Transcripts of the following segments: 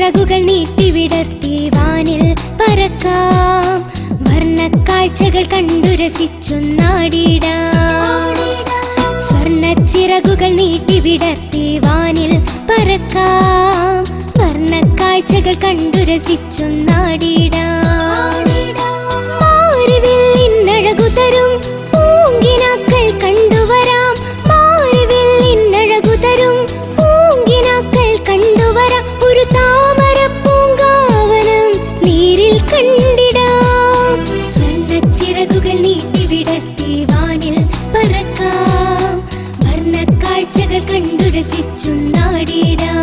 ചിറകുകൾ നീട്ടിവിടർത്തി വാനിൽ പറക്കാം. വർണ്ണക്കാഴ്ചകൾ കണ്ടു രസിച്ചു നാടിടാം. സ്വർണ്ണച്ചിറകുകൾ നീട്ടിവിടർത്തി വാനിൽ പറക്കാം. വർണ്ണക്കാഴ്ചകൾ കണ്ടു രസിച്ചു നാടിടാം. മാറിവില്ലിന്നഴകു തരും പൂങ്കിനാക്കൾ കണ്ടുവരാം. മാറിവില്ലിന്നഴകു തരും പൂങ്കിനാക്കൾ കണ്ടുവരാം. ഒരു താമര പൂങ്കാവനം നീരിൽ കണ്ടിടാം. സ്വർണ്ണച്ചിറകുകൾ നീട്ടിവിടർത്തി വാനിൽ പറക്കാം. വർണ്ണക്കാഴ്ചകൾ കണ്ടു രസിച്ചു നാടിടാം.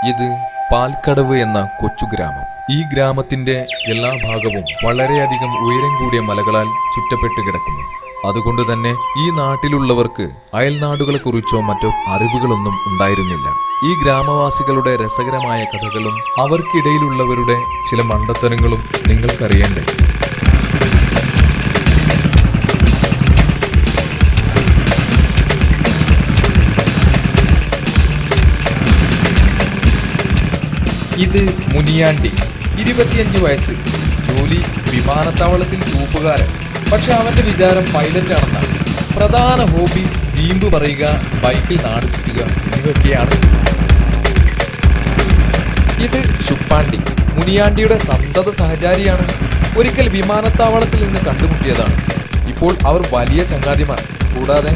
ഇത് പാൽക്കടവ് എന്ന കൊച്ചു ഗ്രാമം. ഈ ഗ്രാമത്തിന്റെ എല്ലാ ഭാഗവും വളരെയധികം ഉയരം കൂടിയ മലകളാൽ ചുറ്റപ്പെട്ട് കിടക്കുന്നു. അതുകൊണ്ട് തന്നെ ഈ നാട്ടിലുള്ളവർക്ക് അയൽനാടുകളെ കുറിച്ചോ മറ്റോ അറിവുകളൊന്നും ഉണ്ടായിരുന്നില്ല. ഈ ഗ്രാമവാസികളുടെ രസകരമായ കഥകളും അവർക്കിടയിലുള്ളവരുടെ ചില മണ്ടത്തരങ്ങളും നിങ്ങൾക്കറിയണ്ടേ? ഇത് മുനിയാണ്ടി, 25 വയസ്സ്, ജോലി വിമാനത്താവളത്തിൽ തൂപ്പുകാരൻ. പക്ഷെ അവന്റെ വിചാരം പൈലറ്റാണെന്നാണ്. പ്രധാന ഹോബി വീമ്പ് പറയുക, ബൈക്കിൽ നാട് ചുറ്റുക എന്നിവയൊക്കെയാണ്. ഇത് ശുപ്പാണ്ടി, മുനിയാണ്ടിയുടെ സന്തത സഹചാരിയാണ്. ഒരിക്കൽ വിമാനത്താവളത്തിൽ നിന്ന് കണ്ടുമുട്ടിയതാണ്. ഇപ്പോൾ അവർ വലിയ ചങ്ങാതിമാർ. കൂടാതെ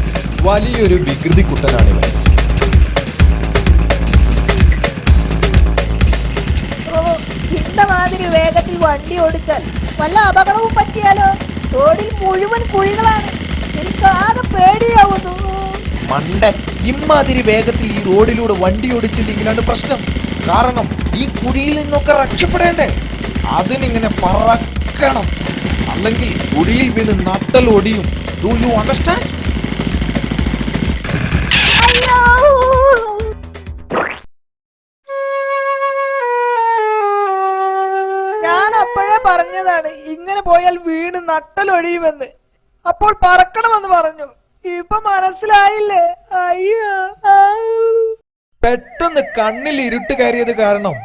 വലിയൊരു വികൃതി കുട്ടനാണിവർ. മാതിരി വേഗത്തിൽ വണ്ടി ഓടിച്ചാൽ വല്ല അപകടവും പറ്റിയാലോ? റോഡിൽ മുഴുവൻ കുഴികളാണ്. എനിക്ക് ആകെ പേടിയാവുന്നു. മണ്ടൻ, ഇമ്മാതിരി വേഗത്തിൽ ഈ റോഡിലൂടെ വണ്ടി ഓടിച്ചില്ലെങ്കിലാണ് പ്രശ്നം. കാരണം ഈ കുഴിയിൽ നിന്നൊക്കെ രക്ഷപ്പെടേണ്ടേ? അതിനിങ്ങനെ പറക്കണം, അല്ലെങ്കിൽ കുഴിയിൽ വീണ് നട്ടൽ ഒടിയും. Do you understand? പറഞ്ഞതാണ് ഇങ്ങനെ പോയാൽ വീണ് നട്ടലൊഴിയുമെന്ന്. അപ്പോൾ പറക്കണമെന്ന് പറഞ്ഞു. ഇപ്പൊ മനസ്സിലായില്ലേ? അയ്യോ, പെട്ടെന്ന് കണ്ണിൽ ഇരുട്ട് കയറിയത് കാരണം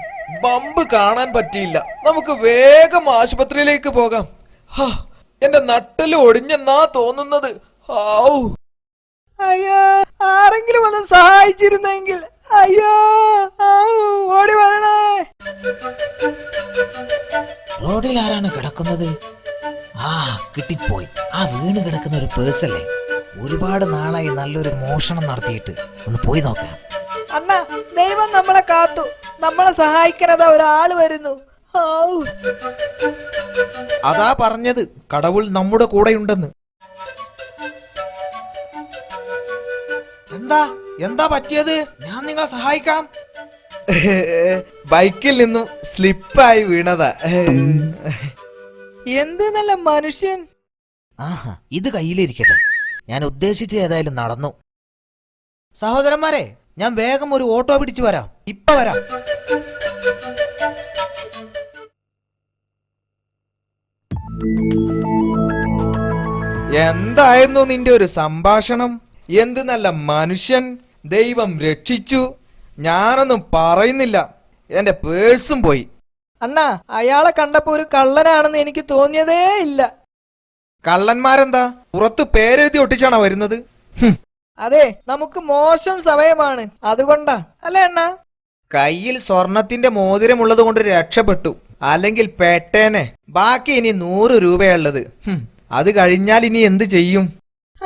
ബമ്പ് കാണാൻ പറ്റിയില്ല. നമുക്ക് വേഗം ആശുപത്രിയിലേക്ക് പോകാം. എന്റെ നട്ടല് ഒടിഞ്ഞെന്നാ തോന്നുന്നത്. അയ്യോ, ആരെങ്കിലും ഒന്ന് സഹായിച്ചിരുന്നെങ്കിൽ. അയ്യോ, ഓടി വരണേ. റോഡിൽ ആരാണ് കിടക്കുന്നത്? കിട്ടിപ്പോയി. ആ വീണ് കിടക്കുന്ന ഒരു പേഴ്സല്ലേ. ഒരുപാട് നാളായി നല്ലൊരു മോഷണം നടത്തിയിട്ട്. ഒന്ന് പോയി നോക്കാം. അണ്ണാ, ദൈവം നമ്മളെ കാത്തു. നമ്മളെ സഹായിക്കാനതാ ഒരാള് വരുന്നു. അതാ പറഞ്ഞത്, കടവുൾ നമ്മുടെ കൂടെയുണ്ടെന്ന്. എന്താ പറ്റിയത്? ഞാൻ നിങ്ങളെ സഹായിക്കാം. ബൈക്കിൽ നിന്നും സ്ലിപ്പായി വീണതാ. എന്ത് നല്ല മനുഷ്യൻ. ഇത് കയ്യിലിരിക്കട്ടെ. ഞാൻ ഉദ്ദേശിച്ച ഏതായാലും നടന്നു. സഹോദരന്മാരെ, ഞാൻ വേഗം ഒരു ഓട്ടോ പിടിച്ചു വരാം. ഇപ്പൊ വരാം. എന്തായിരുന്നു നിന്റെ ഒരു സംഭാഷണം? എന്ത് നല്ല മനുഷ്യൻ. ദൈവം രക്ഷിച്ചു. ഞാനൊന്നും പറയുന്നില്ല. എന്റെ പേഴ്സും പോയി. അണ്ണാ, അയാളെ കണ്ടപ്പോ ഒരു കള്ളനാണെന്ന് എനിക്ക് തോന്നിയതേ ഇല്ല. കള്ളന്മാരെന്താ പുറത്ത് പേരെഴുതി ഒട്ടിച്ചാണോ വരുന്നത്? അതെ, നമുക്ക് മോശം സമയമാണ്, അതുകൊണ്ടാ അല്ലേ അണ്ണാ? കയ്യിൽ സ്വർണത്തിന്റെ മോതിരമുള്ളത് കൊണ്ട് രക്ഷപ്പെട്ടു. അല്ലെങ്കിൽ പെട്ടേനെ. ബാക്കി ഇനി 100 രൂപയുള്ളത്. അത് കഴിഞ്ഞാൽ ഇനി എന്ത് ചെയ്യും?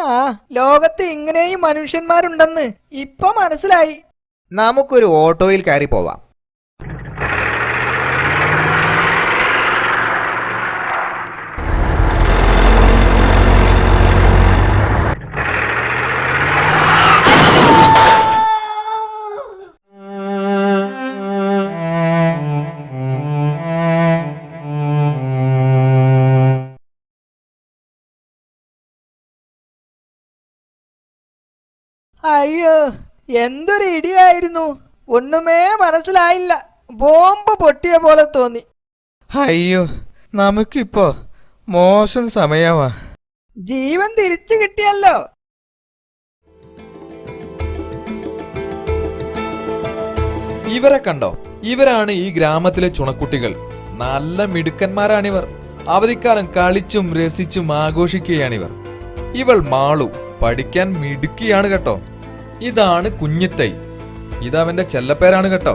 ആ ലോകത്ത് ഇങ്ങനെയും മനുഷ്യന്മാരുണ്ടെന്ന് ഇപ്പൊ മനസ്സിലായി. നമുക്കൊരു ഓട്ടോയിൽ കയറി പോവാം. അയ്യോ, എന്തൊരു ഇടിയായിരുന്നു. ഒന്നുമേ മനസ്സിലായില്ല. ബോംബ് പൊട്ടിയ പോലെ തോന്നി. അയ്യോ, നമുക്കിപ്പോ മോശം സമയമാ. ജീവൻ തിരിച്ചു കിട്ടിയല്ലോ. ഇവരെ കണ്ടോ? ഇവരാണ് ഈ ഗ്രാമത്തിലെ ചുണക്കുട്ടികൾ. നല്ല മിടുക്കന്മാരാണിവർ. അവധിക്കാലം കളിച്ചും രസിച്ചും ആഘോഷിക്കുകയാണിവർ. ഇവൾ മാളു പഠിക്കാൻ മിടുക്കിയാണ് കേട്ടോ. ഇതാണ് കുഞ്ഞിത്തൈ, ഇതവന്റെ ചെല്ലപ്പേരാണ് കേട്ടോ.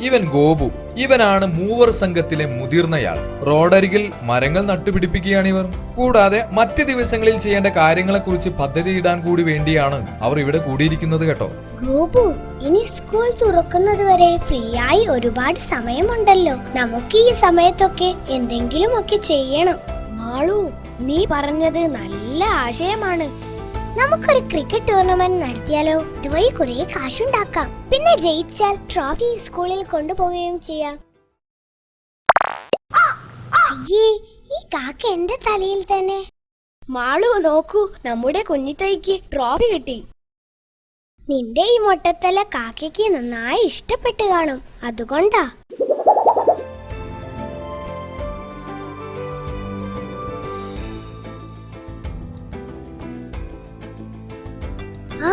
ഇവൻ ഗോപു, ഇവനാണ് മൂവർ സംഘത്തിലെ മുതിർന്നയാൾ. റോഡരികിൽ മരങ്ങൾ നട്ടുപിടിപ്പിക്കുകയാണിവർ. കൂടാതെ മറ്റ് ദിവസങ്ങളിൽ ചെയ്യേണ്ട കാര്യങ്ങളെക്കുറിച്ച് പദ്ധതിയിടാൻ കൂടി വേണ്ടിയാണ് അവർ ഇവിടെ കൂടിയിരിക്കുന്നത് കേട്ടോ. ഗോപു, ഇനി സ്കൂൾ തുറക്കുന്നത് വരെ ഫ്രീ ആയി ഒരുപാട് സമയമുണ്ടല്ലോ. നമുക്ക് ഈ സമയത്തൊക്കെ എന്തെങ്കിലും ഒക്കെ ചെയ്യണം. മാളു, നീ പറഞ്ഞത് നല്ല ആശയമാണ്. നമുക്കൊരു ക്രിക്കറ്റ് ടൂർണമെന്റ് നടത്തിയാലോ? ഇതുവഴി കുറെ കാശുണ്ടാക്കാം. പിന്നെ ജയിച്ചാൽ ട്രോഫി സ്കൂളിൽ കൊണ്ടുപോവുകയും ചെയ്യാം. അയ്യേ, ഈ കാക്ക എന്റെ തലയിൽ തന്നെ. മാളു നോക്കൂ, നമ്മുടെ കുഞ്ഞിത്തൈക്ക് ട്രോഫി കിട്ടി. നിന്റെ ഈ മൊട്ടത്തല കാക്കയ്ക്ക് നന്നായി ഇഷ്ടപ്പെട്ടു കാണും, അതുകൊണ്ടാ. ആ,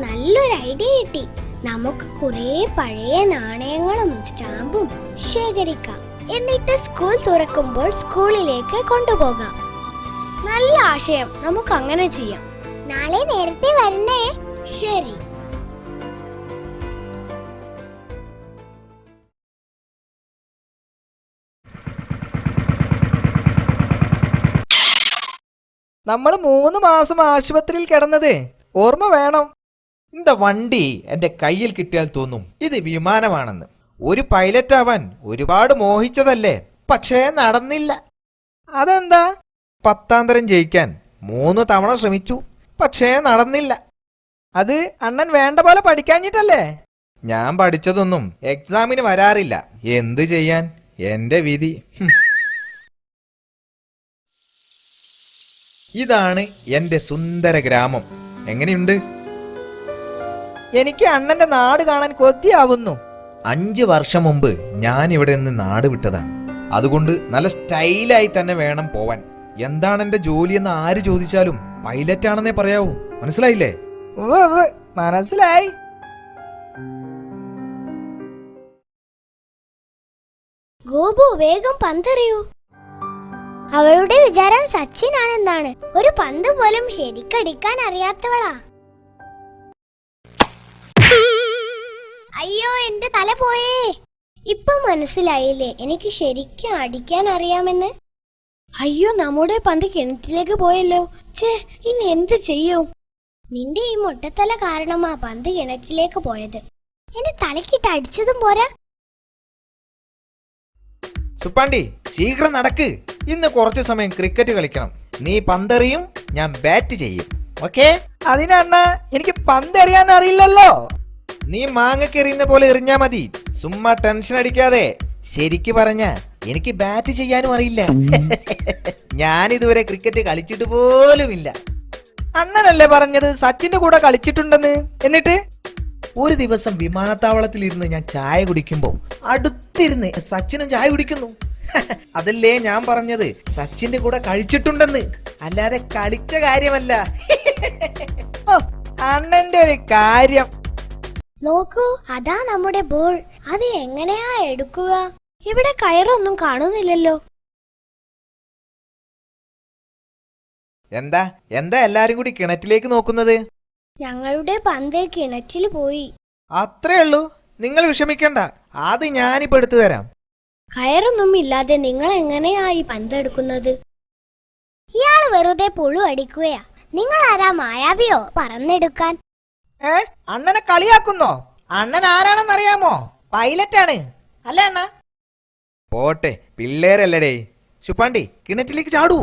നല്ലൊരു ഐഡിയ കിട്ടി. നമുക്ക് കുറെ പഴയ നാണയങ്ങളും സ്റ്റാമ്പും ശേഖരിക്കാം. എന്നിട്ട് സ്കൂൾ തുറക്കുമ്പോൾ സ്കൂളിലേക്ക് കൊണ്ടുപോകാം. നല്ല ആശയം, നമുക്ക് അങ്ങനെ ചെയ്യാം. നാളെ നേരത്തെ വരണേ. ശരി. നമ്മൾ 3 മാസം ആശുപത്രിയിൽ കിടന്നത് ഓർമ്മ വേണം. இந்த വണ്ടി എന്റെ കയ്യിൽ കിട്ടിയാൽ തോന്നും ഇത് വിമാനമാണെന്ന്. ഒരു പൈലറ്റ് ആവാൻ ഒരുപാട് മോഹിച്ചതല്ലേ, പക്ഷേ നടന്നില്ല. അതെന്താ? 10ാം തരം ജയിക്കാൻ 3 തവണ ശ്രമിച്ചു, പക്ഷേ നടന്നില്ല. അത് അണ്ണൻ വേണ്ട പോലെ പഠിക്കാഞ്ഞിട്ടല്ലേ? ഞാൻ പഠിച്ചതൊന്നും എക്സാമിന് വരാറില്ല. എന്ത് ചെയ്യാൻ, എന്റെ വിധി. ഇതാണ് എന്റെ സുന്ദര ഗ്രാമം. എങ്ങനെയുണ്ട്? എനിക്ക് അണ്ണന്റെ നാട് കാണാൻ കൊതിയാവുന്നു. 5 വർഷം മുമ്പ് ഞാൻ ഇവിടെ നിന്ന് നാട് വിട്ടതാണ്. അതുകൊണ്ട് നല്ല സ്റ്റൈലായി തന്നെ വേണം പോവാൻ. എന്താണ് എന്റെ ജോലിയെന്ന് ആര് ചോദിച്ചാലും പൈലറ്റ് ആണെന്നേ പറയാവൂ. മനസ്സിലായില്ലേ? മനസ്സിലായി. ഗോപു, വേഗം പന്തെറിയൂ. അവളുടെ വിചാരം സച്ചിൻ ആണെന്നാണ്. ഒരു പന്ത് പോലും ശരിക്കടിക്കാൻ അറിയാത്തവളാ. അയ്യോ, എന്റെ തല പോയേ. ഇപ്പൊ മനസ്സിലായില്ലേ എനിക്ക് ശരിക്കും അടിക്കാൻ അറിയാമെന്ന്? അയ്യോ, നമ്മുടെ പന്ത് കിണറ്റിലേക്ക് പോയല്ലോ. ഛേ, ഇനി എന്ത് ചെയ്യും? നിന്റെ ഈ മുട്ടത്തല കാരണമാ പന്ത് കിണറ്റിലേക്ക് പോയത്. എന്റെ തലക്കിട്ട് അടിച്ചതും പോരാ. സുപ്പാണ്ടി, ശീഘ്രം നടക്ക്. ഇന്ന് കുറച്ചു സമയം ക്രിക്കറ്റ് കളിക്കണം. നീ പന്തെറിയും, ഞാൻ ബാറ്റ് ചെയ്യും. ഓക്കേ? അതിനണ്ണ എനിക്ക് പന്തെറിയാൻ അറിയില്ലല്ലോ. നീ മാങ്ങക്കെറിയുന്ന പോലെ എറിഞ്ഞാ മതി. സുമ്മാ ടെൻഷൻ അടിക്കാതെ. ശരിക്ക് പറഞ്ഞ എനിക്ക് ബാറ്റ് ചെയ്യാനും അറിയില്ല. ഞാൻ ഇതുവരെ ക്രിക്കറ്റ് കളിച്ചിട്ട് പോലുമില്ല. അണ്ണനല്ലേ പറഞ്ഞത് സച്ചിന്റെ കൂടെ കളിച്ചിട്ടുണ്ടെന്ന്? എന്നിട്ട് ഒരു ദിവസം വിമാനത്താവളത്തിൽ ഇരുന്ന് ഞാൻ ചായ കുടിക്കുമ്പോ അടുത്തിരുന്ന് സച്ചിനും ചായ കുടിക്കുന്നു. അതല്ലേ ഞാൻ പറഞ്ഞത്, സച്ചിന്റെ കൂടെ കഴിച്ചിട്ടുണ്ടെന്ന്, അല്ലാതെ കളിച്ച കാര്യമല്ല. അണ്ണന്റെ ഒരു കാര്യം നോക്കൂ, അതാ നമ്മുടെ ബോൾ. അത് എങ്ങനെയാ എടുക്കുക? ഇവിടെ കയറൊന്നും കാണുന്നില്ലല്ലോ. എന്താ എല്ലാരും കൂടി കിണറ്റിലേക്ക് നോക്കുന്നത്? ഞങ്ങളുടെ പന്ത് കിണറ്റിൽ പോയി. അത്രേ ഉള്ളൂ, നിങ്ങൾ വിഷമിക്കണ്ട. അത് ഞാനിപ്പോ എടുത്തു തരാം. കയറൊന്നും ഇല്ലാതെ നിങ്ങൾ എങ്ങനെയാ ഈ പന്ത് എടുക്കുന്നത്? ഇയാള് വെറുതെ പുഴു അടിക്കുകയാ. നിങ്ങൾ ആരാ, മായാവിയോ പറന്നെടുക്കാൻ? അണ്ണനെ കളിയാക്കുന്നോ? അണ്ണൻ ആരാണെന്നറിയാമോ? പൈലറ്റാണ് അല്ലേ അണ്ണ? പോട്ടെ, പിള്ളേരല്ലടേ. ശുപ്പാണ്ടി, കിണറ്റിലേക്ക് ചാടൂ.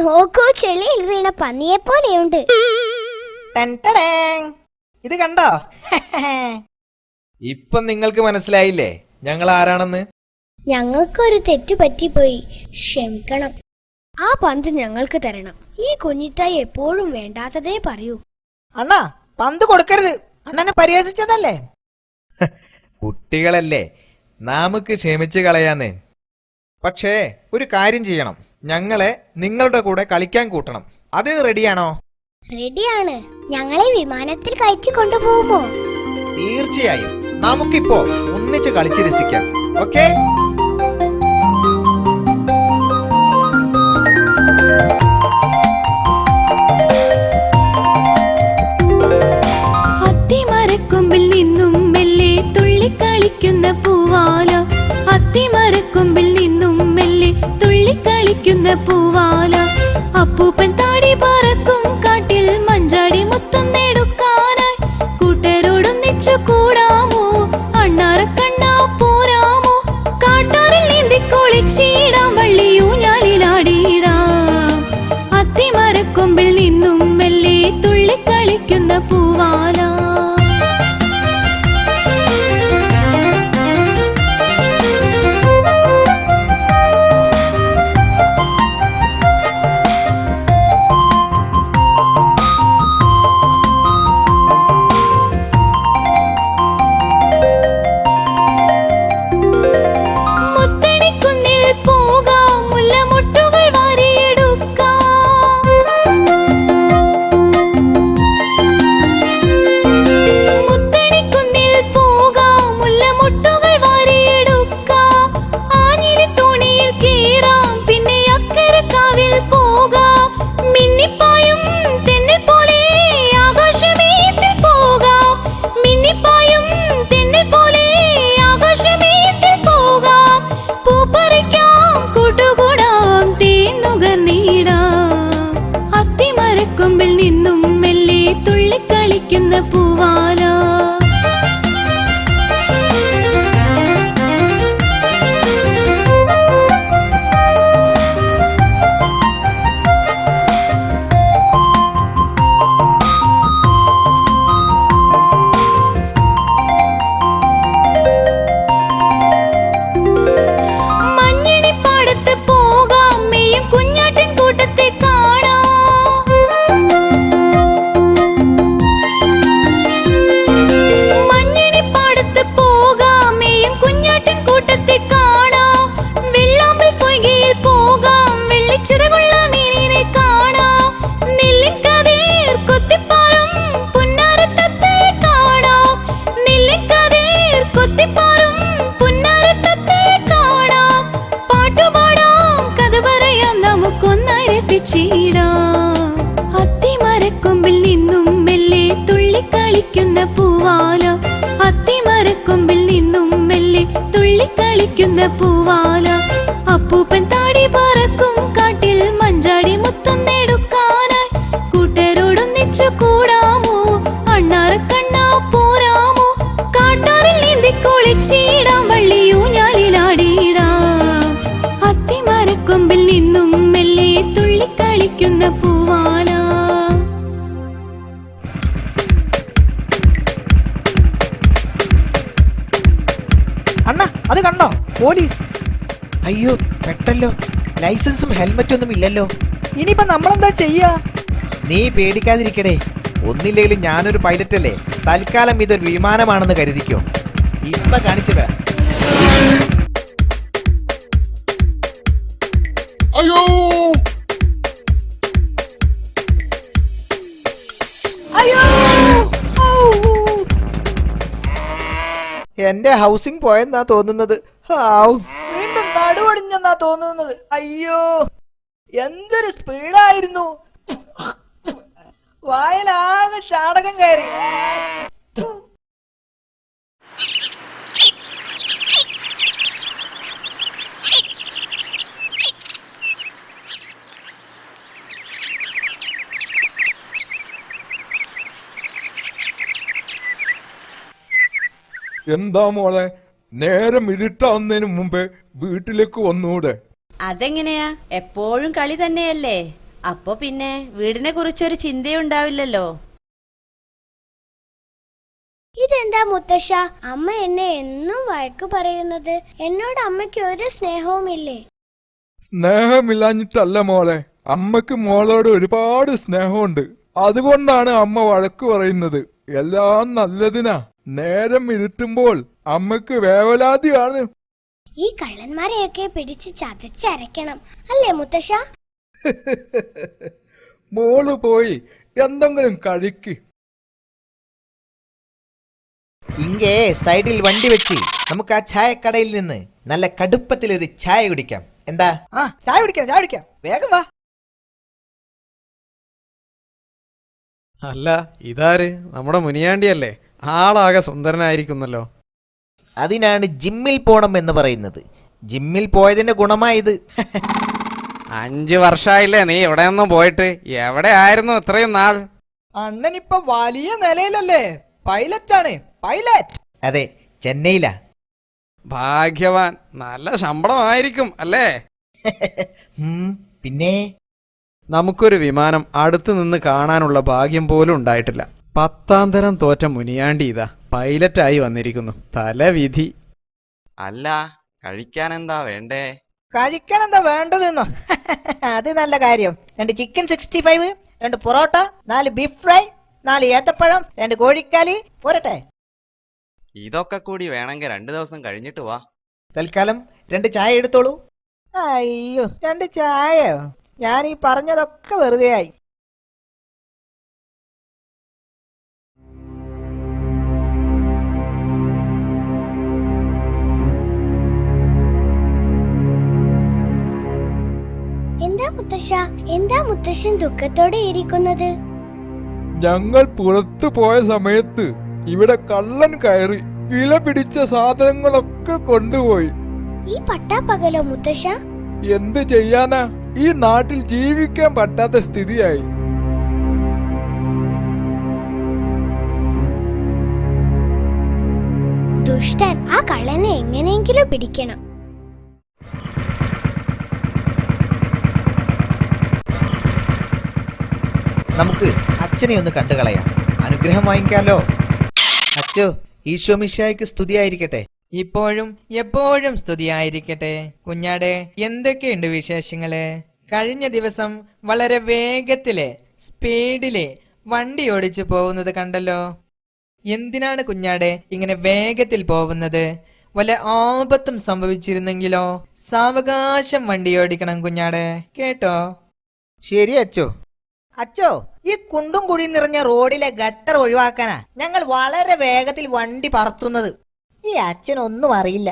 നോക്കൂ, ചെളിയിൽ വീണ പന്നിയെ പോലെയുണ്ട്. ഇത് കണ്ടോ? ഇപ്പം നിങ്ങൾക്ക് മനസ്സിലായില്ലേ ഞങ്ങൾ ആരാണെന്ന്? ഞങ്ങൾക്കൊരു തെറ്റു പറ്റിപ്പോയി, ക്ഷമിക്കണം. ആ പന്ത് ഞങ്ങൾക്ക് തരണം. ഈ കുഞ്ഞിത്തായി എപ്പോഴും വേണ്ടാത്തതേ പറയൂ. അണ്ണാ, പന്ത് കൊടുക്കരുത്. അണ്ണനെ പരിഹസിച്ചതല്ലേ? കുട്ടികളല്ലേ, നമുക്ക് ക്ഷമിച്ച് കളയാന്നേ. പക്ഷേ ഒരു കാര്യം ചെയ്യണം, ഞങ്ങളെ നിങ്ങളുടെ കൂടെ കളിക്കാൻ കൂട്ടണം. അതിന് റെഡിയാണോ? റെഡിയാണ്. ഞങ്ങളെ വിമാനത്തിൽ കയറ്റി കൊണ്ടുപോകുമോ? തീർച്ചയായും. നമുക്കിപ്പോ ഒന്നിച്ച് കളിച്ച് രസിക്കാം. ഓക്കേ? അത്തിമരക്കൊമ്പിൽ നിന്നും മെല്ലെ തുള്ളിക്കളിക്കുന്ന പൂവാല, അത്തിമരക്കൊമ്പിൽ നിന്നും മെല്ലെ തുള്ളിക്കളിക്കുന്ന പൂവാല. അപ്പൂപ്പൻ താടി പറക്കും കാട്ടിൽ മഞ്ചാടി മുത്തം നേടുക്കാനായി. കൂട്ടരോടൊന്നിച്ചു കൂടാമോ? അണ്ണാറക്കണ്ണാ പോരാമോ? കാട്ടാറിൽ നീന്തി കുളിച്ചിടാം, വള്ളിയൂഞ്ഞാലിലാടിയിടാം. അത്തിമരക്കൊമ്പിൽ നിന്നും മെല്ലെ തുള്ളിക്കളിക്കുന്ന പൂവാല. അത്തിമരക്കൊമ്പിൽ നിന്നും മെല്ലെ തുള്ളിക്കളിക്കുന്ന പൂവാല. മഞ്ഞണിപ്പാടത്ത് പോകാം, മെയ്യും കുഞ്ഞാട്ടിൻ കൂട്ടത്തെ കാണാം. മഞ്ഞണിപ്പാടത്ത് പോകാം, മെയ്യും കുഞ്ഞാട്ടിൻ കൂട്ടത്തെ കാണാം. വെള്ളാമ്പൽ പൊയ്കയിൽ പോകാം, വെള്ളിച്ചിറകുള്ള മീനിനെ കാണാം. നെല്ലിക്കതിർ കൊത്തിപ്പാറും പുന്നാരത്തത്തയെ കാണാം. നെല്ലിക്കതിർ കൊത്തിപ്പാറും പുന്നാരത്തത്തയെ കാണാം. പാട്ടുപാടാം, കഥ പറയാം, നമുക്കൊന്നായി രസിച്ചിടാം. അത്തിമരക്കൊമ്പിൽ നിന്നും മെല്ലെ തുള്ളിക്കളിക്കുന്ന പൂവാല, അത്തിമരക്കൊമ്പിൽ നിന്നും മെല്ലെ തുള്ളിക്കളിക്കുന്ന പൂവാല. അപ്പൂപ്പൻ താടി പറക്കും കാട്ടിൽ മഞ്ചാടി മുത്തം നേടുക്കാനായി. കൂട്ടരോടൊന്നിച്ചു കൂടാമോ? അണ്ണാറക്കണ്ണാ പോരാമോ? കാട്ടാറിൽ നീന്തി കുളിച്ചിടാം, വള്ളിയൂഞ്ഞാലിലാടിയിടാം. അത്തിമരക്കൊമ്പിൽ നിന്നും മെല്ലെ തുള്ളിക്കളിക്കുന്ന പൂവാല. അണ്ണ, അത് കണ്ടോ? പോലീസ്. അയ്യോ, പെട്ടല്ലോ. ലൈസൻസും ഹെൽമറ്റും ഒന്നും ഇല്ലല്ലോ. ഇനിയിപ്പോ നമ്മളെന്താ ചെയ്യാ? നീ പേടിക്കാതിരിക്കടേ. ഒന്നില്ലെങ്കിലും ഞാനൊരു പൈലറ്റ് അല്ലേ. തൽക്കാലം ഇതൊരു വിമാനമാണെന്ന് കരുതിക്കോ. ഇപ്പൊ കാണിച്ചത്. അയ്യോ, എന്റെ ഹൗസിംഗ് പോയെന്നാ തോന്നുന്നത്. ഹാവ്. വീണ്ടും നടുവടിഞ്ഞെന്നാ തോന്നുന്നത്. അയ്യോ, എന്തൊരു സ്പീഡായിരുന്നു. വായലാകെ ചാടകം കയറി. എന്താ മോളെ, നേരം ഇരുട്ടാവുന്നതിന് മുമ്പേ വീട്ടിലേക്ക് വന്നൂടെ? അതെങ്ങനെയാ? എപ്പോഴും കളി തന്നെയല്ലേ. അപ്പൊ പിന്നെ വീടിനെ കുറിച്ചൊരു ചിന്തയുണ്ടാവില്ലല്ലോ. ഇതെന്താ മുത്തശ്ശ, അമ്മ എന്നെ എന്നും വഴക്ക് പറയുന്നത്? എന്നോട് അമ്മയ്ക്ക് ഒരു സ്നേഹവുമില്ലേ? സ്നേഹമില്ലാഞ്ഞിട്ടല്ല മോളെ, അമ്മക്ക് മോളോട് ഒരുപാട് സ്നേഹമുണ്ട്. അതുകൊണ്ടാണ് അമ്മ വഴക്ക് പറയുന്നത്. എല്ലാം നല്ലതിനാ. നേരം ഇരുട്ടുമ്പോൾ അമ്മക്ക് വേവലാതിയാണ്. ഈ കള്ളന്മാരെയൊക്കെ പിടിച്ച് ചതച്ചരയ്ക്കണം അല്ലേ മുത്തശ്ശ? മോള് പോയി എന്തെങ്കിലും കഴിക്ക്. ഇങ്ങേ സൈഡിൽ വണ്ടി വെച്ച് നമുക്ക് ആ ചായക്കടയിൽ നിന്ന് നല്ല കടുപ്പത്തിലൊരു ചായ കുടിക്കാം. എന്താ? ചായ കുടിക്കാം. വേഗം വാ. അല്ല, ഇതാര്? നമ്മുടെ മുനിയാണ്ടിയല്ലേ? ആളാകെ സുന്ദരനായിരിക്കുന്നല്ലോ. അതിനാണ് ജിമ്മിൽ പോണം എന്ന് പറയുന്നത്. ജിമ്മിൽ പോയതിന്റെ ഗുണമായത്. 5 വർഷമായില്ലേ നീ ഇവിടെ ഒന്നും പോയിട്ട്? എവിടെ ആയിരുന്നു ഇത്രയും നാൾ? അണ്ണൻ ഇപ്പൊ വലിയ നിലയിലല്ലേ? പൈലറ്റാണ്. പൈലറ്റ്. അതെ, ചെന്നൈയിലാ. ഭാഗ്യവാൻ. നല്ല ശമ്പളമായിരിക്കും അല്ലേ? പിന്നെ നമുക്കൊരു വിമാനം അടുത്ത് നിന്ന് കാണാനുള്ള ഭാഗ്യം പോലും ഉണ്ടായിട്ടില്ല. 10ാം തരം തോറ്റ മുനിയാണ്ടി ഇതാ പൈലറ്റായി വന്നിരിക്കുന്നു. തലവിധി. അല്ല, കഴിക്കാൻ എന്താ വേണ്ടേ? കഴിക്കാൻ എന്താ വേണ്ടതെന്നോ? അത് നല്ല കാര്യം. 2 ചിക്കൻ 65, 2 പൊറോട്ട, 4 ബീഫ് ഫ്രൈ, 4 ഏത്തപ്പഴം, 2 കോഴിക്കാലി പോരട്ടെ? ഇതൊക്കെ കൂടി വേണമെങ്കിൽ 2 ദിവസം കഴിഞ്ഞിട്ട് വാ. തൽക്കാലം 2 ചായ എടുത്തോളൂ. അയ്യോ, 2 ചായയോ? ഞാൻ ഈ പറഞ്ഞതൊക്കെ വെറുതെ ആയി. എന്താ മുത്തശ്ശൻ ദുഃഖത്തോടെ ഇരിക്കുന്നത്? ഞങ്ങൾ പുറത്തു പോയ സമയത്ത് ഇവിടെ കള്ളൻ കയറി വില പിടിച്ച സാധനങ്ങളൊക്കെ കൊണ്ടുപോയി. ഈ പട്ടാപ്പകലോ മുത്തശ്ശ? എന്ത് ചെയ്യാനാ, ഈ നാട്ടിൽ ജീവിക്കാൻ പറ്റാത്ത സ്ഥിതിയായി. ദുഷ്ടൻ. ആ കള്ളനെ എങ്ങനെയെങ്കിലും പിടിക്കണം. നമുക്ക് അച്ഛനെ ഒന്ന് കണ്ടു കളയാം. അനുഗ്രഹം വാങ്ങിക്കാലോ. അച്ഛോ, ഈശോ മിശിഹായ്ക്ക് സ്തുതിയായിരിക്കട്ടെ. ഇപ്പോഴും എപ്പോഴും സ്തുതിയായിരിക്കട്ടെ. കുഞ്ഞാടെ, എന്തൊക്കെയുണ്ട് വിശേഷങ്ങള്? കഴിഞ്ഞ ദിവസം വളരെ വേഗത്തില് സ്പീഡില് വണ്ടി ഓടിച്ചു പോകുന്നത് കണ്ടല്ലോ. എന്തിനാണ് കുഞ്ഞാടെ ഇങ്ങനെ വേഗത്തിൽ പോകുന്നത്? വല്ല ആപത്തും സംഭവിച്ചിരുന്നെങ്കിലോ? സാവകാശം വണ്ടി ഓടിക്കണം കുഞ്ഞാടെ, കേട്ടോ? ശരി അച്ഛോ. അച്ചോ, ഈ കുണ്ടും കുഴിയും നിറഞ്ഞ റോഡിലെ ഗട്ടർ ഒഴിവാക്കാനാ ഞങ്ങൾ വളരെ വേഗത്തിൽ വണ്ടി പറത്തുന്നത്. ഈ അച്ഛനൊന്നും അറിയില്ല.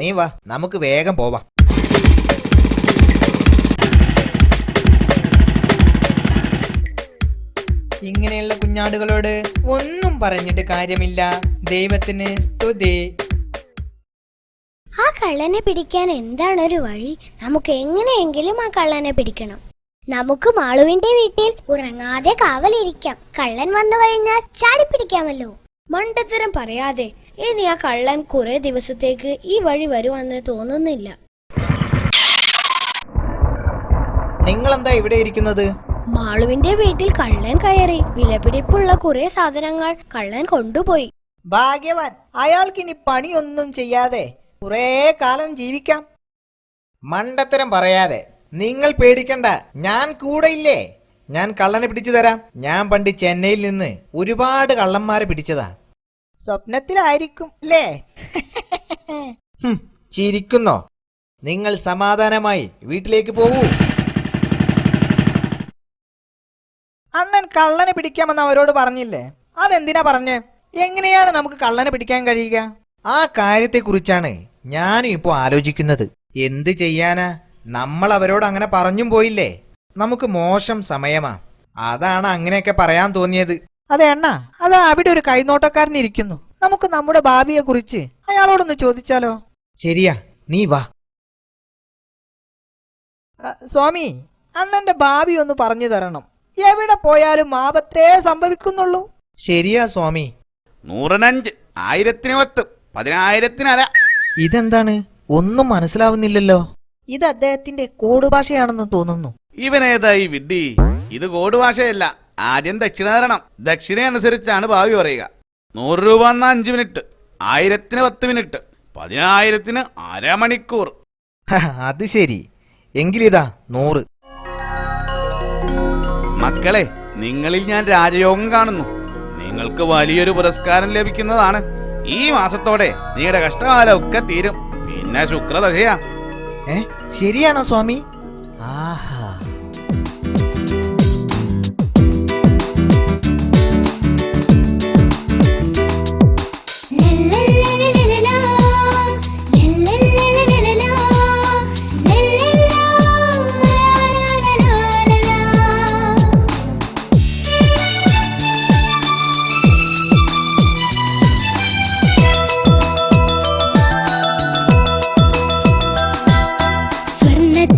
നീ വാ, നമുക്ക് വേഗം പോവാം. ഇങ്ങനെയുള്ള കുഞ്ഞാടുകളോട് ഒന്നും പറഞ്ഞിട്ട് കാര്യമില്ല. ദൈവത്തിന് സ്തുതി. ആ കള്ളനെ പിടിക്കാൻ എന്താണൊരു വഴി? നമുക്ക് എങ്ങനെയെങ്കിലും ആ കള്ളനെ പിടിക്കണം. നമുക്ക് മാളുവിന്റെ വീട്ടിൽ ഉറങ്ങാതെ കാവലിരിക്കാം. കള്ളൻ വന്നു കഴിഞ്ഞാൽ ചാടിപ്പിടിക്കാമല്ലോ. മണ്ടത്തരം പറയാതെ. ഇനി ആ കള്ളൻ കുറെ ദിവസത്തേക്ക് ഈ വഴി വരുമെന്ന് തോന്നുന്നില്ല. നിങ്ങളെന്താ ഇവിടെ ഇരിക്കുന്നത്? മാളുവിന്റെ വീട്ടിൽ കള്ളൻ കയറി വിലപിടിപ്പുള്ള കുറെ സാധനങ്ങൾ കള്ളൻ കൊണ്ടുപോയി. ഭാഗ്യവാൻ. അയാൾക്കിനി പണിയൊന്നും ചെയ്യാതെ കുറെ കാലം ജീവിക്കാം. മണ്ടത്തരം പറയാതെ. നിങ്ങൾ പേടിക്കണ്ട, ഞാൻ കൂടെ ഇല്ലേ. ഞാൻ കള്ളനെ പിടിച്ചു തരാം. ഞാൻ പണ്ട് ചെന്നൈയിൽ നിന്ന് ഒരുപാട് കള്ളന്മാരെ പിടിച്ചതാ. സ്വപ്നത്തിലായിരിക്കും അല്ലേ? ചിരിക്കുന്നോ? നിങ്ങൾ സമാധാനമായി വീട്ടിലേക്ക് പോകൂ. അണ്ണൻ കള്ളനെ പിടിക്കാമെന്ന് അവരോട് പറഞ്ഞില്ലേ? അതെന്തിനാ പറഞ്ഞേ? എങ്ങനെയാണ് നമുക്ക് കള്ളനെ പിടിക്കാൻ കഴിയുക? ആ കാര്യത്തെക്കുറിച്ചാണ് ഞാനും ഇപ്പോൾ ആലോചിക്കുന്നത്. എന്ത് ചെയ്യാനാ, നമ്മൾ അവരോട് അങ്ങനെ പറഞ്ഞും പോയില്ലേ. നമുക്ക് മോശം സമയമാ, അതാണ് അങ്ങനെയൊക്കെ പറയാൻ തോന്നിയത്. അതെ അണ്ണാ, അതാ അവിടെ ഒരു കൈനോട്ടക്കാരൻ ഇരിക്കുന്നു. നമുക്ക് നമ്മുടെ ഭാവിയെ കുറിച്ച് അയാളോടൊന്ന് ചോദിച്ചാലോ? ശരിയാ, നീ വാ. സ്വാമി, അണ്ണന്റെ ഭാവി ഒന്ന് പറഞ്ഞു തരണം. എവിടെ പോയാലും ആപത്തേ സംഭവിക്കുന്നുള്ളൂ. ശരിയാ സ്വാമി. 105, 1010, 10,000 ഇതെന്താണ്, ഒന്നും മനസ്സിലാവുന്നില്ലല്ലോ. ഇത് അദ്ദേഹത്തിന്റെ കോഡ് ഭാഷയാണെന്ന് തോന്നുന്നു. ഇവനേതായി വിഡ്ഢി, ഇത് കോഡ് ഭാഷയല്ല. ആദ്യം ദക്ഷിണ തരണം. ദക്ഷിണ അനുസരിച്ചാണ് ഭാവി പറയുക. 100 രൂപ 5 മിനിറ്റ്, 1000 10 മിനിറ്റ്, 10,000 അരമണിക്കൂർ. അത് ശരി, എങ്കിലിതാ 100. മക്കളെ, നിങ്ങളിൽ ഞാൻ രാജയോഗം കാണുന്നു. നിങ്ങൾക്ക് വലിയൊരു പുരസ്കാരം ലഭിക്കുന്നതാണ്. ഈ മാസത്തോടെ നിങ്ങളുടെ കഷ്ടകാലമൊക്കെ തീരും. പിന്നെ ശുക്രദശയാ. ശരിയാണോ സ്വാമി? ആഹാ.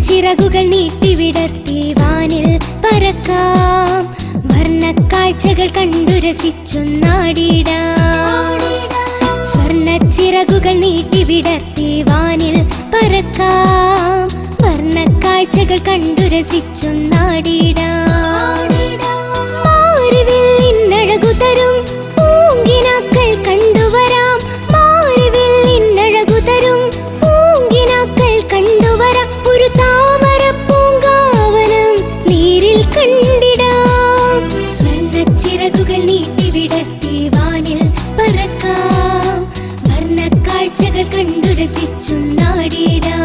ചിറകുകൾ നീട്ടിവിടർത്തി വാനിൽ പറക്കാം, വർണ്ണക്കാഴ്ചകൾ കണ്ടു രസിച്ചൊന്നാടിടാം. സ്വർണ്ണച്ചിറകുകൾ നീട്ടിവിടർത്തി വാനിൽ പറക്കാം, വർണ്ണക്കാഴ്ചകൾ കണ്ടു രസിച്ചൊന്നാടിടാം. മാറിവിൽ ഇന്നഴകു തരും പൂങ്കിനാക്കൾ കണ്ടുവരാം, മാറിവിൽ ഇന്നഴകു തരും പൂങ്കിനാക്കൾ കണ്ടുവരാം. ഒരു താമര പൂങ്കാവനം നീരിൽ കണ്ടിടാം. സ്വർണ്ണച്ചിറകുകൾ നീട്ടിവിടർത്തി വാനിൽ പറക്കാം, വർണ്ണക്കാഴ്ചകൾ കണ്ടു രസിച്ചൊന്നാടിടാം.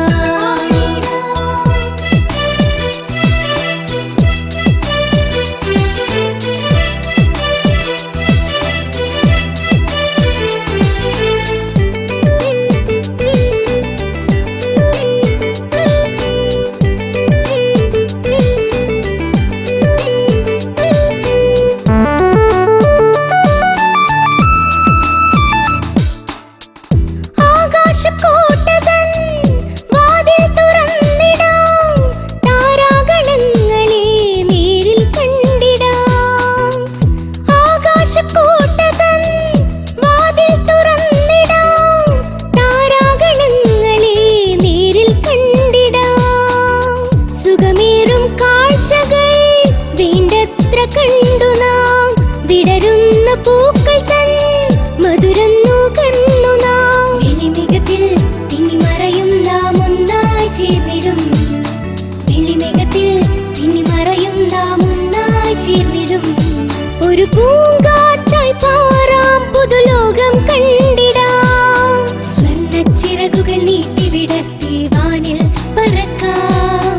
ഒരു പൂങ്കാറ്റായി പാറാം, പുതുലോകം കണ്ടിടാം. സ്വർണ്ണച്ചിറകുകൾ നീട്ടിവിടർത്തി വാനിൽ പറക്കാം,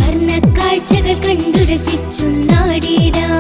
വർണ്ണക്കാഴ്ചകൾ കണ്ടു രസിച്ചൊന്നാടിടാം.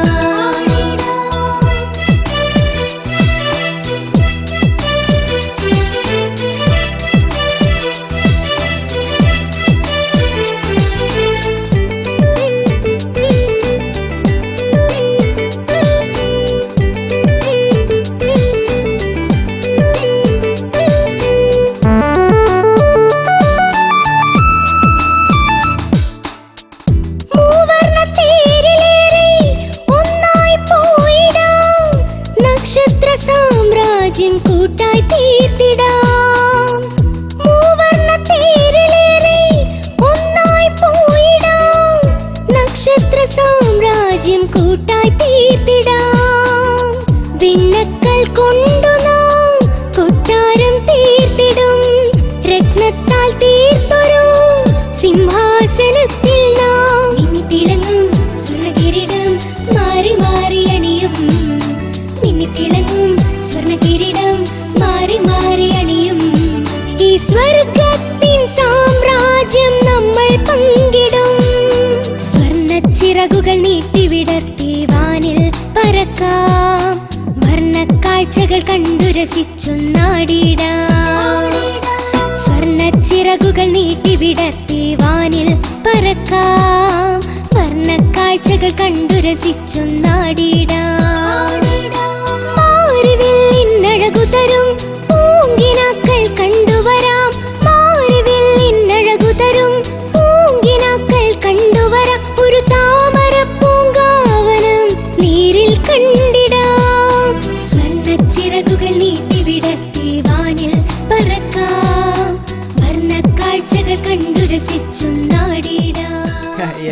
കൂട്ടായി തീർത്തിടാം. മൂവർണ്ണ തേരിലേറി ഒന്നായി പോയിടാം, നക്ഷത്ര സാമ്രാജ്യം കൂട്ടായി തീർത്തിടാം. വിണ്ണക്കൽ കൊണ്ടു നാം കൊട്ടാരം തീർത്തിടും, രത്നത്താൽ തീർത്തൊരു സിംഹാസനത്തിൽ നാം ഇനി തിളങ്ങും സ്വർണ്ണകിരീടം മാറി മാറി അണിയും. ഇനി തിളങ്ങും സ്വർണ്ണകിരീടം മാറി മാറി അണിയും. ഈ സ്വർഗത്തിൻ സാമ്രാജ്യം നമ്മൾ പങ്കിടും. സ്വർണ്ണച്ചിറകുകൾ നീട്ടിവിടർത്തി വാനിൽ പറക്കാം, വർണ്ണക്കാഴ്ചകൾ കണ്ടു രസിച്ചൊന്നാടിടാം. ചിറകുകൾ നീട്ടി വിടർത്തി വാനിൽ പറക്കാം വർണ്ണക്കാഴ്ചകൾ കണ്ടു രസിച്ചു നാടിടാം മാറിവില്ലിനഴകു തരും പൂങ്കിനാക്കൾ കണ്ടുവരാം മാറിവില്ലിനഴകു തരും പൂങ്കിനാക്കൾ കണ്ടുവരാം ഒരു താമര പൂങ്കാവനം നീരിൽ കണ്ടിടാം സ്വർണ്ണച്ചിറകുകൾ നീട്ടി വിടർത്തി വാനിൽ പറക്കാം വർണ്ണക്കാഴ്ചകൾ കണ്ടു രസിച്ചു നാടിടാം.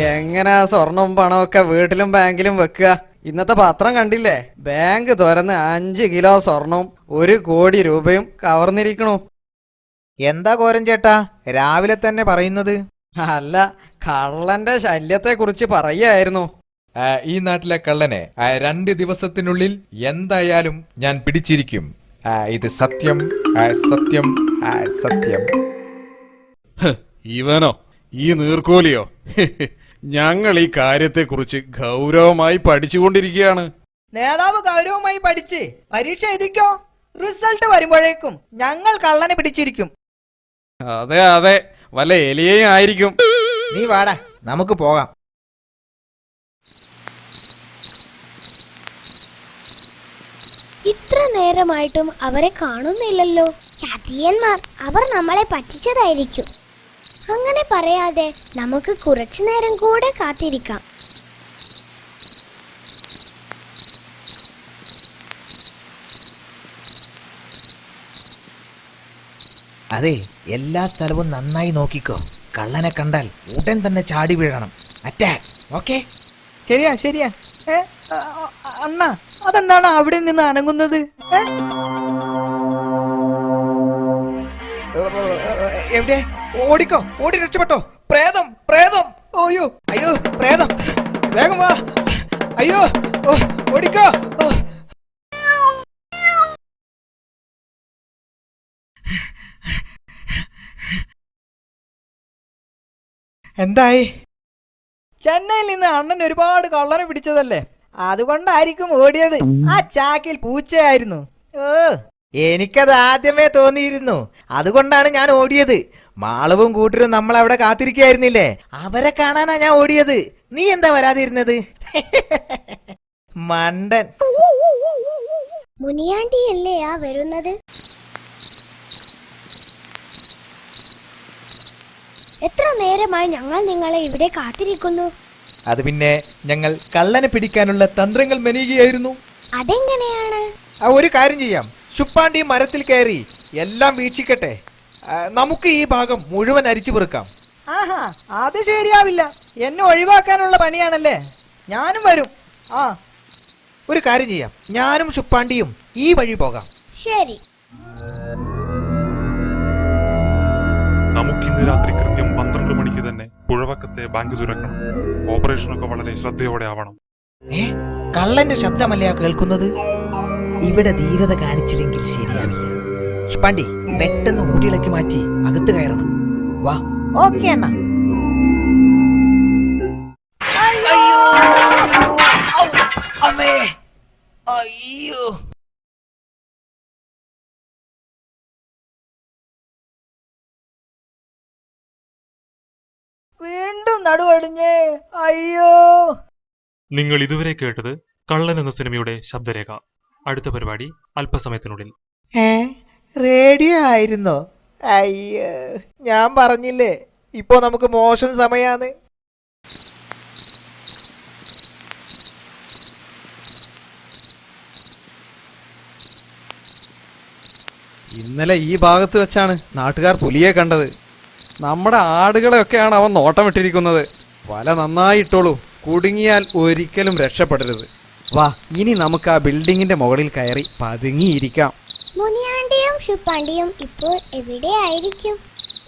എങ്ങനാ സ്വർണവും പണമൊക്കെ വീട്ടിലും ബാങ്കിലും വെക്കുക? ഇന്നത്തെ പത്രം കണ്ടില്ലേ? ബാങ്ക് തുറന്ന് 5 കിലോ സ്വർണവും 1 കോടി രൂപയും കവർന്നിരിക്കണു. എന്താ കോരൻ ചേട്ടാ രാവിലെ തന്നെ പറയുന്നത്? അല്ല, കള്ളന്റെ ശല്യത്തെ കുറിച്ച് പറയായിരുന്നു. ഈ നാട്ടിലെ കള്ളനെ 2 ദിവസത്തിനുള്ളിൽ എന്തായാലും ഞാൻ പിടിച്ചിരിക്കും. ഇത് സത്യം, സത്യം, സത്യം. ഇവനോ? ഈ നീർക്കോലിയോ? ഞങ്ങൾ ഈ കാര്യത്തെക്കുറിച്ച് ഗൗരവമായി പഠിച്ചുകൊണ്ടിരിക്കുകയാണ്. നേതാവ് ഗൗരവമായി പഠിച്ച് പരീക്ഷ എഴുതിക്കോ. റിസൾട്ട് വരുമ്പോഴേക്കും ഞങ്ങൾ കള്ളനെ പിടിച്ചിരിക്കും. അതെ അതെ, വല്ല എലിയെയും ആയിരിക്കും. നീ വാടാ, നമുക്ക് പോകാം. ഇത്ര നേരമായിട്ടും അവരെ കാണുന്നില്ലല്ലോ. ചതിയന്മാർ, അവർ നമ്മളെ പറ്റിച്ചതായിരിക്കും. അങ്ങനെ പറയാതെ നമുക്ക് കുറച്ചു നേരം കൂടെ കാത്തിരിക്കാം. അതെ, എല്ലാ സ്ഥലവും നന്നായി നോക്കിക്കോ. കള്ളനെ കണ്ടാൽ ഉടൻ തന്നെ ചാടി വീഴണം. അറ്റാക്ക്. ഓക്കെ? ശരിയാ ശരിയാ. അണ്ണ, അതെന്താണ് അവിടെ നിന്ന് അനങ്ങുന്നത്? എവിടെ? ഓടിക്കോ, ഓടി രക്ഷപ്പെട്ടോ. പ്രേതം, പ്രേതം. അയ്യോ, അയ്യോ, പ്രേതം. വേഗം വാ. അയ്യോ, ഓടിക്കോ. എന്തായി? ചെന്നൈയിൽ നിന്ന് അണ്ണൻ ഒരുപാട് കള്ളനെ പിടിച്ചതല്ലേ, അതുകൊണ്ടായിരിക്കും ഓടിയത്. ആ ചാക്കിൽ പൂച്ചയായിരുന്നു. എനിക്കത് ആദ്യമേ തോന്നിയിരുന്നു. അതുകൊണ്ടാണ് ഞാൻ ഓടിയത്. മാളവും കൂട്ടരും നമ്മൾ അവിടെ കാത്തിരിക്കുകയായിരുന്നില്ലേ? അവരെ കാണാനാ ഞാൻ ഓടിയത്. നീ എന്താ വരാതിരുന്നത്? മണ്ടൻ. മുനിയാണ്ടിയല്ലേ ആ വരുന്നത്? എത്ര നേരമായി ഞങ്ങൾ നിങ്ങളെ ഇവിടെ കാത്തിരിക്കുന്നു. അത് പിന്നെ ഞങ്ങൾ കള്ളനെ പിടിക്കാനുള്ള തന്ത്രങ്ങൾ മെനയുകയായിരുന്നു. അതെങ്ങനെയാണ്? ഒരു കാര്യം ചെയ്യാം. ശുപ്പാണ്ടി മരത്തിൽ കയറി എല്ലാം വീക്ഷിക്കട്ടെ. നമുക്ക് ഈ ഭാഗം മുഴുവൻ അരിച്ചു പെറുക്കാം. ആഹാ, അത് ശരിയാവില്ല. എന്നെ ഒഴിവാക്കാനുള്ള പണിയാണല്ലേ. ഞാനും വരും. ഒരു കാര്യം ചെയ്യാം, ഞാനും ശുപ്പാണ്ടിയും ഈ വഴി പോകാം. ശരി. നമുക്കിന്ന് രാത്രി കൃത്യം 12 മണിക്ക് തന്നെ പുഴവക്കത്തെ ബാങ്ക് തുറക്കണം. ഓപ്പറേഷനൊക്കെ വളരെ ശ്രദ്ധയോടെ ആവണം. കള്ളന്റെ ശബ്ദമല്ലേ കേൾക്കുന്നത്? ഇവിടെ ധീരത കാണിച്ചില്ലെങ്കിൽ ശരിയാവില്ല. ശുപ്പാണ്ടി, പെട്ടെന്ന് ഓടിയിളക്കി മാറ്റി അകത്ത് കയറണം. വാ. ഓക്കെ അണ്ണ. അയ്യോ, വീണ്ടും നടുവടിഞ്ഞേ. അയ്യോ. നിങ്ങൾ ഇതുവരെ കേട്ടത് കള്ളൻ എന്ന സിനിമയുടെ ശബ്ദരേഖ. അടുത്ത പരിപാടി അല്പസമയത്തിനുള്ളിൽ. റേഡിയോ ആയിരുന്നോ? അയ്യോ, ഞാൻ പറഞ്ഞില്ലേ ഇപ്പോ നമുക്ക് മോശം സമയാന്ന്. ഇന്നലെ ഈ ഭാഗത്ത് വെച്ചാണ് നാട്ടുകാർ പുലിയെ കണ്ടത്. നമ്മുടെ ആടുകളെയൊക്കെയാണ് അവൻ നോട്ടമിട്ടിരിക്കുന്നത്. വല നന്നായി ഇട്ടോളൂ, കുടുങ്ങിയാൽ ഒരിക്കലും രക്ഷപ്പെടരുത്. വാ, ഇനി നമുക്ക് ആ ബിൽഡിങ്ങിന്റെ മുകളിൽ കയറി പതുങ്ങിയിരിക്കാം. മുനിയാണ്ടിയും ശുപ്പാണ്ടിയും ഇപ്പോൾ എവിടെയായിരിക്കും?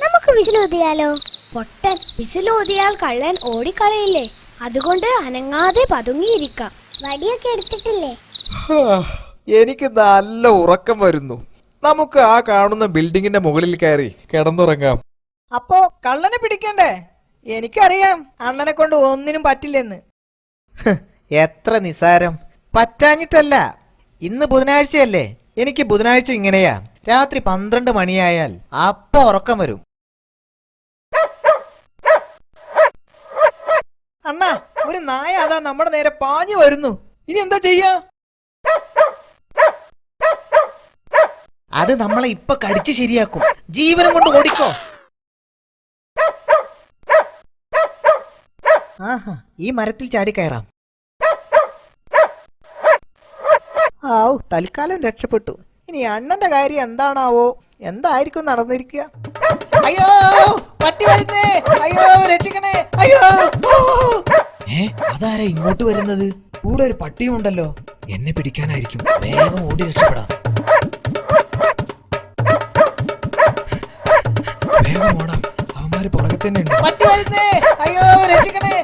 നമുക്ക് വിസിലൂതിയാലോ? പൊട്ടൻ, വിസിലൂതിയാൽ കള്ളൻ ഓടിക്കളയില്ലേ. അതുകൊണ്ട് അനങ്ങാതെ പതുങ്ങിയിരിക്കാം. വടിയൊക്കെ എടുത്തിട്ടില്ലേ? എനിക്ക് നല്ല ഉറക്കം വരുന്നു. നമുക്ക് ആ കാണുന്ന ബിൽഡിങ്ങിന്റെ മുകളിൽ കയറി കിടന്നുറങ്ങാം. അപ്പോ കള്ളനെ പിടിക്കണ്ടേ? എനിക്കറിയാം അണ്ണനെ കൊണ്ട് ഒന്നിനും പറ്റില്ലെന്ന്. എത്ര നിസാരം. പറ്റാഞ്ഞിട്ടല്ല, ഇന്ന് ബുധനാഴ്ചയല്ലേ. എനിക്ക് ബുധനാഴ്ച ഇങ്ങനെയാ. രാത്രി 12 മണിയായാൽ അപ്പ ഉറക്കം വരും. അണ്ണാ, ഒരു നായ അതാ നമ്മുടെ നേരെ പാഞ്ഞു വരുന്നു. ഇനി എന്താ ചെയ്യാ? അത് നമ്മളെ ഇപ്പൊ കടിച്ച് ശരിയാക്കും. ജീവനം കൊണ്ട് ഓടിക്കോ. ആഹാ, ഈ മരത്തിൽ ചാടി കയറാം. ആവു, തൽക്കാലം രക്ഷപ്പെട്ടു. ഇനി അണ്ണന്റെ കാര്യം എന്താണാവോ? എന്തായിരിക്കും നടന്നിരിക്കുക? അയ്യോ, പട്ടി വരുന്നേ! അയ്യോ, രക്ഷിക്കണേ! അയ്യോ! അതാരാ ഇങ്ങോട്ട് വരുന്നത്? കൂടെ ഒരു പട്ടിയും ഉണ്ടല്ലോ. എന്നെ പിടിക്കാനായിരിക്കും. വേഗം ഓടി രക്ഷപ്പെടാം. വേഗം ഓടാം, അവന്മാര് പുറകെ തന്നെ ഉണ്ട്. പട്ടി വരുന്നേ! അയ്യോ, രക്ഷിക്കണേ!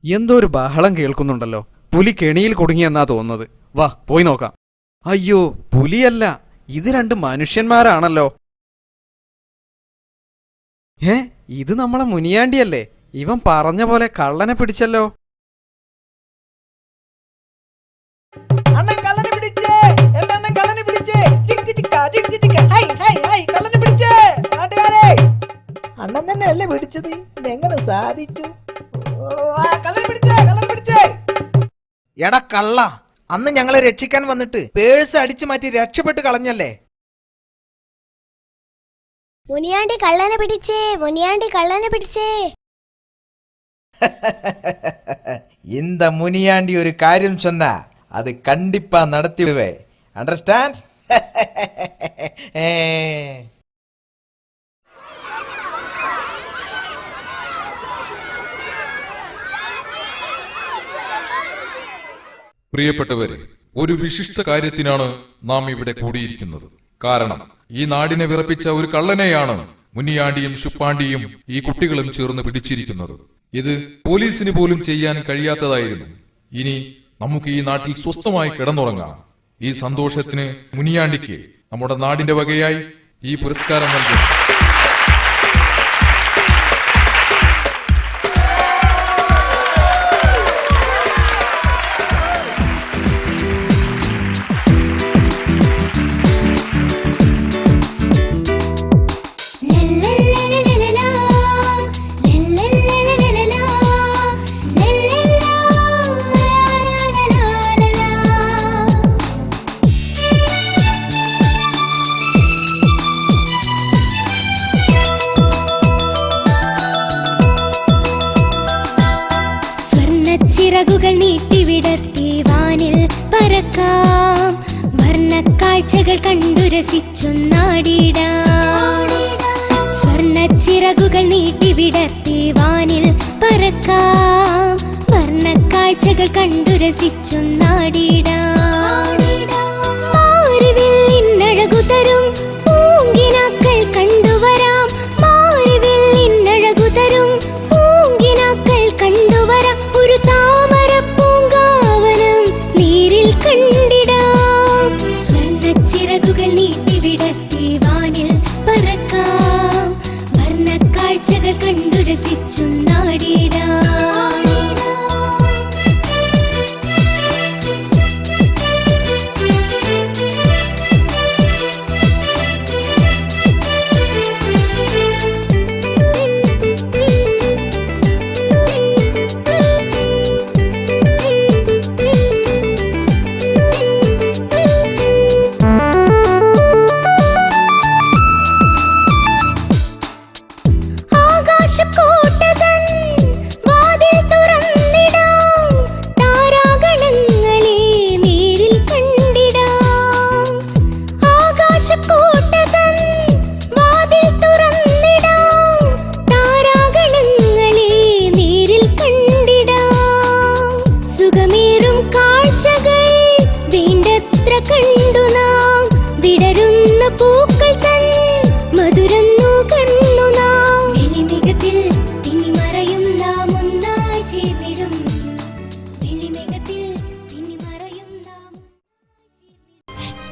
എന്തോ ഒരു ബഹളം കേൾക്കുന്നുണ്ടല്ലോ. പുലി കെണിയിൽ കുടുങ്ങിയെന്നാ തോന്നുന്നത്. വാ പോയി നോക്കാം. അയ്യോ, പുലിയല്ല, ഇത് രണ്ട് മനുഷ്യന്മാരാണല്ലോ. ഇത് നമ്മളെ മുനിയാണ്ടിയല്ലേ? ഇവൻ പറഞ്ഞ പോലെ കള്ളനെ പിടിച്ചല്ലോ. അണ്ണൻ കള്ളനെ പിടിച്ചേ! എന്നെ കള്ളനെ പിടിച്ചേ! ചിങ്ക് ചിക്ക, ചിങ്ക് ചിക്ക. ഹൈ ഹൈ ഹൈ, കള്ളനെ പിടിച്ചേ! നാട്ടുകാരെ, അണ്ണൻ തന്നെ അല്ലേ പിടിച്ചത്? ഇതെങ്ങനെ സാധിച്ചു? എടാ കള്ള, അന്ന് ഞങ്ങളെ രക്ഷിക്കാൻ വന്നിട്ട് പേഴ്സ് അടിച്ചു മാറ്റി രക്ഷപ്പെട്ട് കളഞ്ഞല്ലേ? മുനിയാണ്ടി കള്ളനെ പിടിച്ചേ! മുനിയാണ്ടി കള്ളനെ പിടിച്ചേ! இந்த முனியாண்டி ஒரு காரியம் சொன்னா அது கண்டிப்பா நடத்திடுவே. அண்டர்ஸ்டாண்ட்? പ്രിയപ്പെട്ടവരെ, ഒരു വിശിഷ്ട കാര്യത്തിനാണ് നാം ഇവിടെ കൂടിയിരിക്കുന്നത്. കാരണം ഈ നാടിനെ വിറപ്പിച്ച ഒരു കള്ളനെയാണ് മുനിയാണ്ടിയും ശുപ്പാണ്ടിയും ഈ കുട്ടികളും ചേർന്ന് പിടിച്ചിരിക്കുന്നത്. ഇത് പോലീസിന് പോലും ചെയ്യാൻ കഴിയാത്തതായിരുന്നു. ഇനി നമുക്ക് ഈ നാട്ടിൽ സ്വസ്ഥമായി കിടന്നുറങ്ങാം. ഈ സന്തോഷത്തിന് മുനിയാണ്ടിക്ക് നമ്മുടെ നാടിന്റെ വകയായി ഈ പുരസ്കാരം നൽകും. ചിറകുകൾ നീട്ടിവിടർത്തി വാനിൽ പറക്കാം, വർണ്ണക്കാഴ്ചകൾ കണ്ടു രസിച്ചൊന്നാടിടാം. സ്വർണ്ണച്ചിറകുകൾ നീട്ടിവിടർത്തി വാനിൽ പറക്കാം, വർണ്ണക്കാഴ്ചകൾ കണ്ടു രസിച്ചൊന്നാടിടാം. മാറിവില്ലിന്നഴകു തരും പൂങ്കിനാക്കൾ കണ്ടുവരാം, മാറിവില്ലിന്നഴകു തരും പൂങ്കിനാക്കൾ കണ്ടുവരാം. ഒരു താമര പൂങ്കാവനം നീരിൽ കണ്ടിടാം. സ്വർണ്ണച്ചിറകുകൾ നീട്ടിവിടർത്തി വാനിൽ പറക്കാം, വർണ്ണക്കാഴ്ചകൾ കണ്ടു രസിച്ചൊന്നാടിടാം.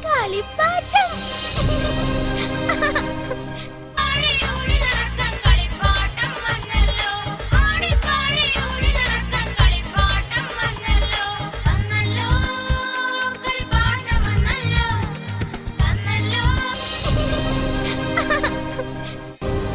കളിപ്പാട്ടം